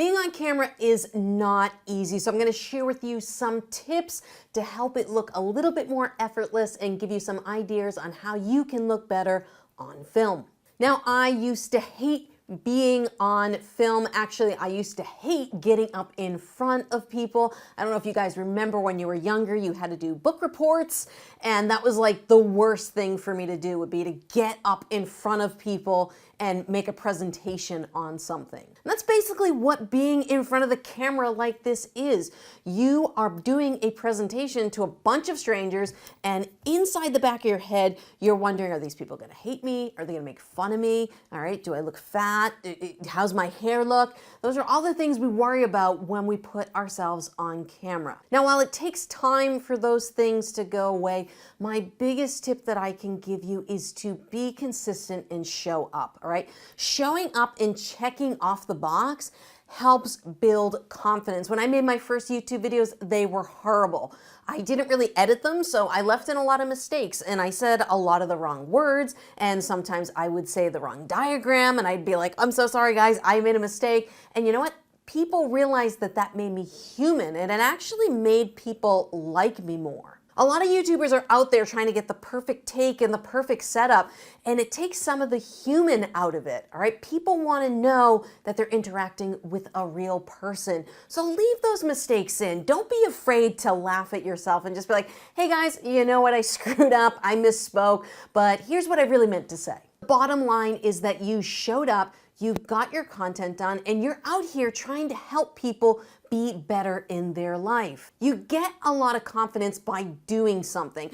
Being on camera is not easy, so I'm going to share with you some tips to help it look a little bit more effortless and give you some ideas on how you can look better on film. Now, I used to hate being on film. Actually, I used to hate getting up in front of people. I don't know if you guys remember when you were younger, you had to do book reports, and that was like the worst thing for me to do, would be to get up in front of people and make a presentation on something. And that's basically what being in front of the camera like this is. You are doing a presentation to a bunch of strangers, and inside the back of your head, you're wondering, are these people gonna hate me? Are they gonna make fun of me? All right, do I look fat? How's my hair look? Those are all the things we worry about when we put ourselves on camera. Now, while it takes time for those things to go away, my biggest tip that I can give you is to be consistent and show up, all right? Showing up and checking off the box helps build confidence. When I made my first YouTube videos, they were horrible. I didn't really edit them, so I left in a lot of mistakes, and I said a lot of the wrong words, and sometimes I would say the wrong diagram, and I'd be like, I'm so sorry guys, I made a mistake. And you know what? People realized that that made me human, and it actually made people like me more. A lot of YouTubers are out there trying to get the perfect take and the perfect setup, and it takes some of the human out of it, all right? People want to know that they're interacting with a real person. So leave those mistakes in. Don't be afraid to laugh at yourself and just be like, hey guys, you know what? I screwed up, I misspoke, but here's what I really meant to say. The bottom line is that you showed up, you got your content done, and you're out here trying to help people be better in their life. You get a lot of confidence by doing something.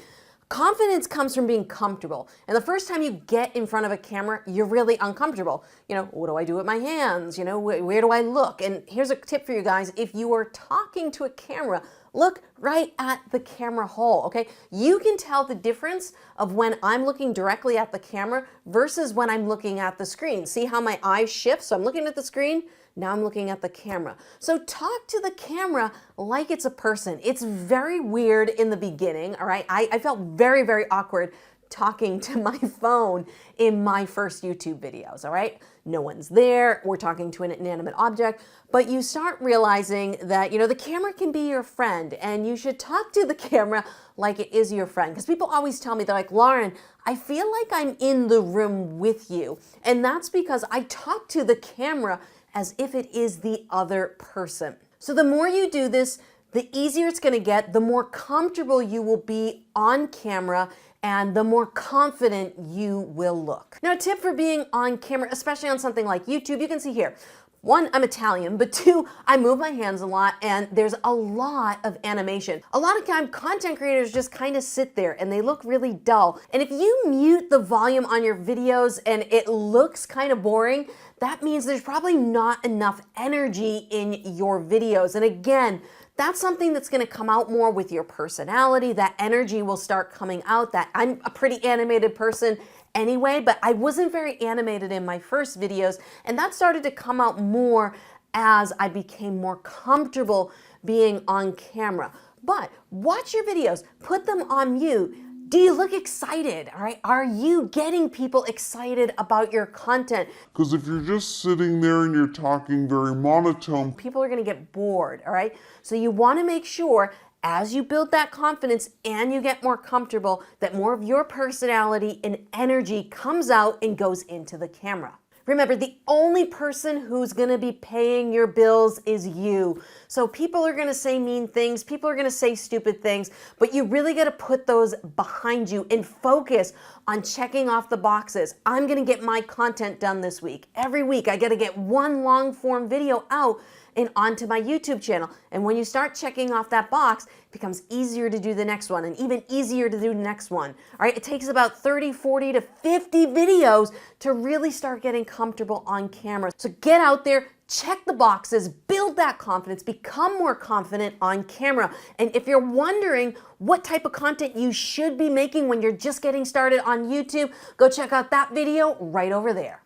Confidence comes from being comfortable. And the first time you get in front of a camera, you're really uncomfortable. You know, what do I do with my hands? You know, where do I look? And here's a tip for you guys. If you are talking to a camera, look right at the camera hole, okay? You can tell the difference of when I'm looking directly at the camera versus when I'm looking at the screen. See how my eyes shift? So I'm looking at the screen, now I'm looking at the camera. So talk to the camera like it's a person. It's very weird in the beginning, all right? I felt very, very awkward talking to my phone in my first YouTube videos, all right? No one's there, we're talking to an inanimate object, but you start realizing that, you know, the camera can be your friend, and you should talk to the camera like it is your friend. Because people always tell me, they're like, Lauren, I feel like I'm in the room with you. And that's because I talk to the camera as if it is the other person. So the more you do this, the easier it's gonna get, the more comfortable you will be on camera, and the more confident you will look. Now, a tip for being on camera, especially on something like YouTube, you can see here, one, I'm Italian, but two, I move my hands a lot, and there's a lot of animation. A lot of time, content creators just kind of sit there and they look really dull. And if you mute the volume on your videos and it looks kind of boring, that means there's probably not enough energy in your videos. And again, that's something that's gonna come out more with your personality. That energy will start coming out. That I'm a pretty animated person anyway, but I wasn't very animated in my first videos, and that started to come out more as I became more comfortable being on camera. But watch your videos, put them on mute. Do you look excited, all right? Are you getting people excited about your content? Because if you're just sitting there and you're talking very monotone, people are gonna get bored, all right? So you wanna make sure as you build that confidence and you get more comfortable, that more of your personality and energy comes out and goes into the camera. Remember, the only person who's gonna be paying your bills is you. So people are gonna say mean things, people are gonna say stupid things, but you really gotta put those behind you and focus on checking off the boxes. I'm gonna get my content done this week. Every week, I gotta get one long form video out and onto my YouTube channel. And when you start checking off that box, it becomes easier to do the next one, and even easier to do the next one. All right, it takes about 30, 40 to 50 videos to really start getting comfortable on camera. So get out there, check the boxes, build that confidence, become more confident on camera. And if you're wondering what type of content you should be making when you're just getting started on YouTube, go check out that video right over there.